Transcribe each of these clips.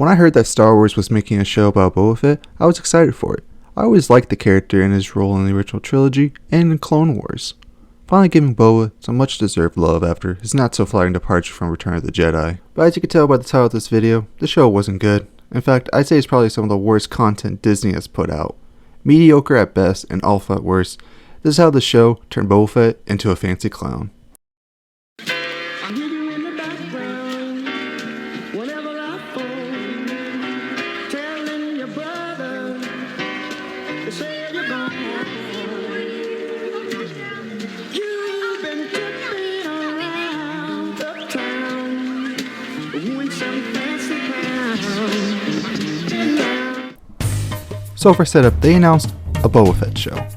When I heard that Star Wars was making a show about Boba Fett, I was excited for it. I always liked the character and his role in the original trilogy and in Clone Wars. Finally giving Boba some much deserved love after his not so flattering departure from Return of the Jedi. But as you can tell by the title of this video, the show wasn't good. In fact, I'd say it's probably some of the worst content Disney has put out. Mediocre at best and awful at worst. This is how the show turned Boba Fett into a fancy clown. So for setup, they announced a Boba Fett show.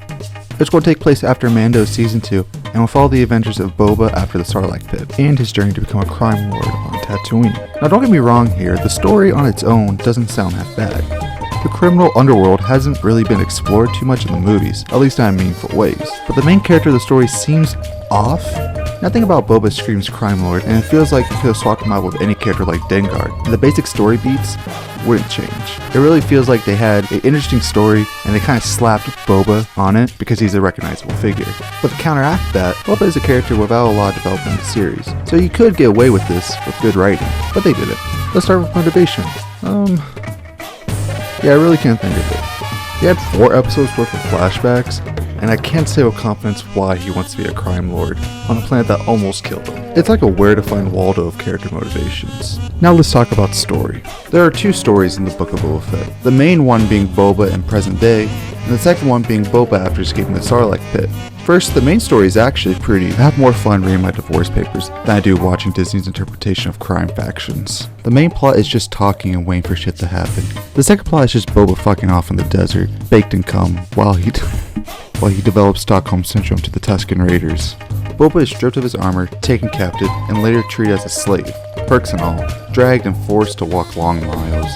It's going to take place after Mando Season 2 and will follow the adventures of Boba after the Sarlacc pit and his journey to become a crime lord on Tatooine. Now don't get me wrong here, the story on its own doesn't sound half bad. The criminal underworld hasn't really been explored too much in the movies, at least not in meaningful ways. But the main character of the story seems off. Nothing about Boba screams crime lord, and it feels like you could have swapped him out with any character like Dengar. The basic story beats wouldn't change. It really feels like they had an interesting story and they kind of slapped Boba on it because he's a recognizable figure. But to counteract that, Boba is a character without a lot of development in the series. So you could get away with this with good writing, but they didn't. Let's start with motivation. Yeah, I really can't think of it. He had 4 episodes worth of flashbacks, and I can't say with confidence why he wants to be a crime lord on a planet that almost killed him. It's like a where to find Waldo of character motivations. Now let's talk about story. There are 2 stories in the Book of Boba Fett. The main one being Boba in present day, and the second one being Boba after escaping the Sarlacc pit. First, the main story is actually pretty. I have more fun reading my divorce papers than I do watching Disney's interpretation of crime factions. The main plot is just talking and waiting for shit to happen. The second plot is just Boba fucking off in the desert, baked in cum, while he develops Stockholm Syndrome to the Tusken Raiders. Boba is stripped of his armor, taken captive, and later treated as a slave, perks and all, dragged and forced to walk long miles,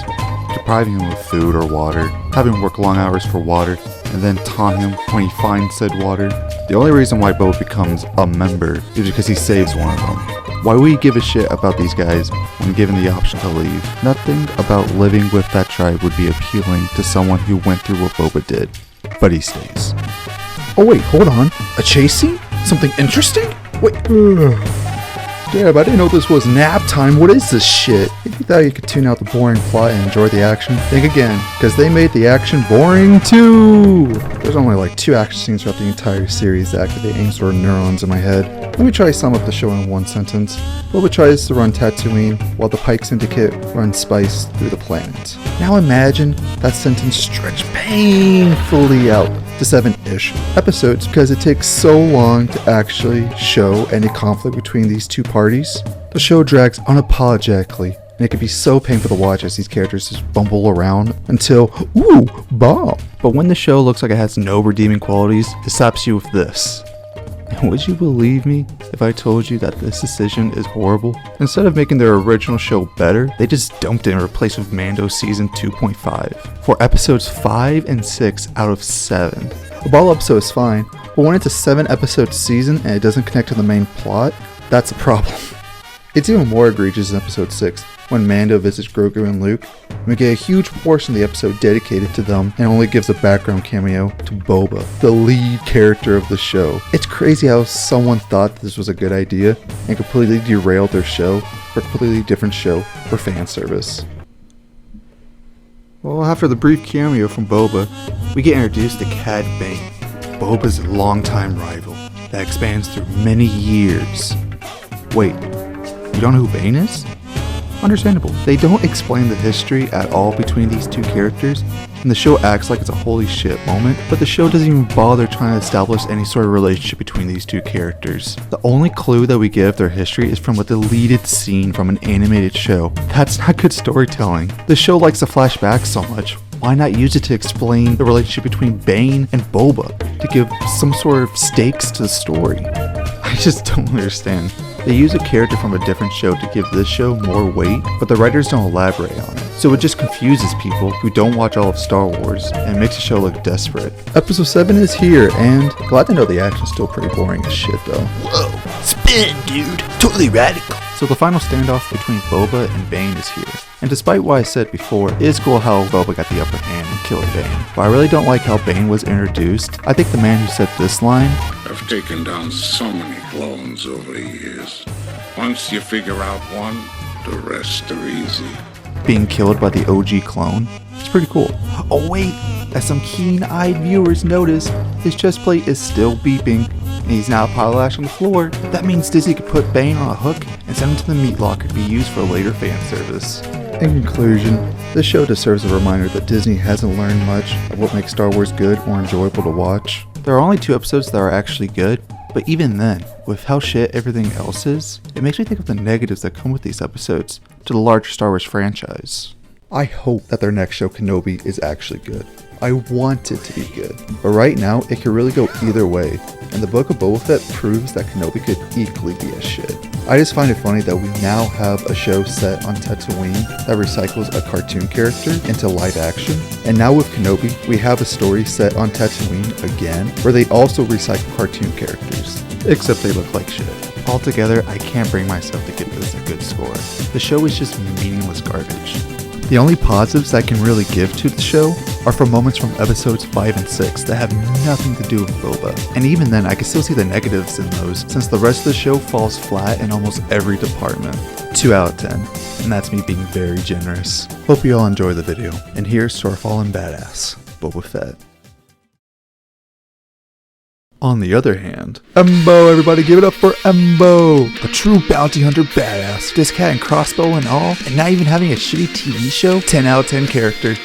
depriving him of food or water, having him work long hours for water, and then taunt him when he finds said water. The only reason why Boba becomes a member is because he saves one of them. Why would he give a shit about these guys when given the option to leave? Nothing about living with that tribe would be appealing to someone who went through what Boba did, but he stays. Oh wait, hold on. A chase scene? Something interesting? Wait. Damn, I didn't know this was nap time. What is this shit? If you thought you could tune out the boring plot and enjoy the action, think again, because they made the action boring too. There's only like 2 action scenes throughout the entire series that activate any sort of neurons in my head. Let me try to sum up the show in one sentence. Boba tries to run Tatooine while the Pike Syndicate runs spice through the planet. Now imagine that sentence stretched painfully out to 7-ish episodes because it takes so long to actually show any conflict between these 2 parties. The show drags unapologetically, and it can be so painful to watch as these characters just bumble around until, ooh, bomb. But when the show looks like it has no redeeming qualities, it slaps you with this. And would you believe me if I told you that this decision is horrible? Instead of making their original show better, they just dumped it and replaced it with Mando Season 2.5 for episodes 5 and 6 out of 7. The ball episode is fine, but when it's a 7-episode season and it doesn't connect to the main plot, that's a problem. It's even more egregious in episode 6, when Mando visits Grogu and Luke, and we get a huge portion of the episode dedicated to them and only gives a background cameo to Boba, the lead character of the show. It's crazy how someone thought this was a good idea and completely derailed their show for a completely different show for fan service. Well, after the brief cameo from Boba, we get introduced to Cad Bane, Boba's longtime rival that expands through many years. Wait, you don't know who Bane is? Understandable. They don't explain the history at all between these 2 characters, and the show acts like it's a holy shit moment, but the show doesn't even bother trying to establish any sort of relationship between these 2 characters. The only clue that we get of their history is from a deleted scene from an animated show. That's not good storytelling. The show likes to flash back so much. Why not use it to explain the relationship between Bane and Boba, to give some sort of stakes to the story? I just don't understand. They use a character from a different show to give this show more weight, but the writers don't elaborate on it. So it just confuses people who don't watch all of Star Wars and makes the show look desperate. Episode 7 is here, and glad to know the action's still pretty boring as shit though. Whoa, spin dude, totally radical. So the final standoff between Boba and Bane is here. And despite what I said before, it is cool how Boba got the upper hand in killing Bane. But I really don't like how Bane was introduced. I think the man who said this line, I've taken down so many clones over the years. Once you figure out one, the rest are easy. being killed by the OG clone, it's pretty cool. Oh wait, as some keen-eyed viewers notice, his chest plate is still beeping, and he's now a pile of ash on the floor. That means Disney could put Bane on a hook and send him to the meat locker to be used for later fan service. In conclusion, this show just serves as a reminder that Disney hasn't learned much of what makes Star Wars good or enjoyable to watch. There are only 2 episodes that are actually good, but even then, with how shit everything else is, it makes me think of the negatives that come with these episodes to the larger Star Wars franchise. I hope that their next show, Kenobi, is actually good. I want it to be good, but right now it could really go either way, and the Book of Boba Fett proves that Kenobi could equally be a shit. I just find it funny that we now have a show set on Tatooine that recycles a cartoon character into live action, and now with Kenobi, we have a story set on Tatooine again, where they also recycle cartoon characters, except they look like shit. Altogether, I can't bring myself to give this a good score. The show is just meaningless garbage. The only positives I can really give to the show are from moments from episodes 5 and 6 that have nothing to do with Boba. And even then, I can still see the negatives in those, since the rest of the show falls flat in almost every department. 2 out of 10, and that's me being very generous. Hope you all enjoy the video, and here's to our fallen badass, Boba Fett. On the other hand, Embo, everybody give it up for Embo! A true bounty hunter badass, this cat and crossbow and all, and not even having a shitty TV show, 10 out of 10 character.